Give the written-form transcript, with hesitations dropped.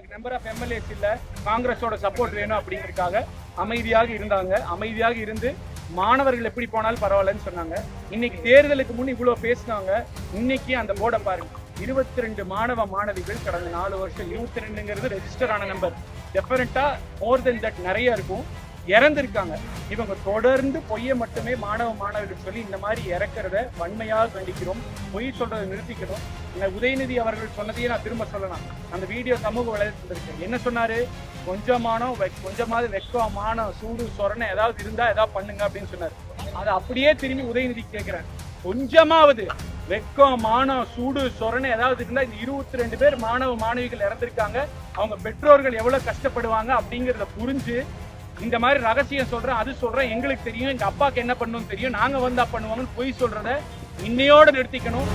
எங்களுக்கு number of MLAs இல்ல, காங்கிரஸோட சப்போர்ட் வேணும் அப்படிங்கறதுக்காக அமைதியாக இருந்தாங்க. அமைதியாக இருந்து மாணவர்கள் எப்படி போனாலும் பரவாயில்லன்னு சொன்னாங்க. இன்னைக்கு தேர்தலுக்கு முன் இவ்வளவு பேசினாங்க. இன்னைக்கு அந்த போர்டை பாருங்க, 22 மாணவ மாணவிகள் கடந்த 4 வருஷம். 22ங்கிறது ரெஜிஸ்டர் ஆன நம்பர். டெஃபினட்டா மோர் தென் தட் நிறைய இருக்கும். இறந்திருக்காங்க. இவங்க தொடர்ந்து பொய்யை மட்டுமே மாணவ மாணவர்கள் சொல்லி இந்த மாதிரி இறக்கிறத வன்மையாக கண்டிக்கிறோம். பொய் சொல்றதை நிறுத்திக்கணும். உதயநிதி அவர்கள் சொன்னதையே நான் திரும்ப சொல்லலாம். அந்த வீடியோ சமூக வலைதளத்தில் இருக்கு. என்ன சொன்னாரு? கொஞ்சமாவது வெக்கமான சூடு சொரணை ஏதாவது இருந்தா ஏதாவது பண்ணுங்க அப்படின்னு சொன்னாரு. அதை அப்படியே திரும்பி உதயநிதி கேட்கிறேன். கொஞ்சமாவது வெக்கம், மானம், சூடு சொரணை ஏதாவது இருந்தா இந்த 22 பேர் மாணவ மாணவிகள் இறந்திருக்காங்க. அவங்க பெற்றோர்கள் எவ்வளவு கஷ்டப்படுவாங்க அப்படிங்கறத புரிஞ்சு இந்த மாதிரி ரகசியம் சொல்றேன், அது சொல்றேன், எங்களுக்கு தெரியும், எங்க அப்பாக்கு என்ன பண்ணணும்னு தெரியும், நாங்க வந்தா பண்ணுவாங்கன்னு பொய் சொல்றத இன்னையோட நிறுத்திக்கணும்.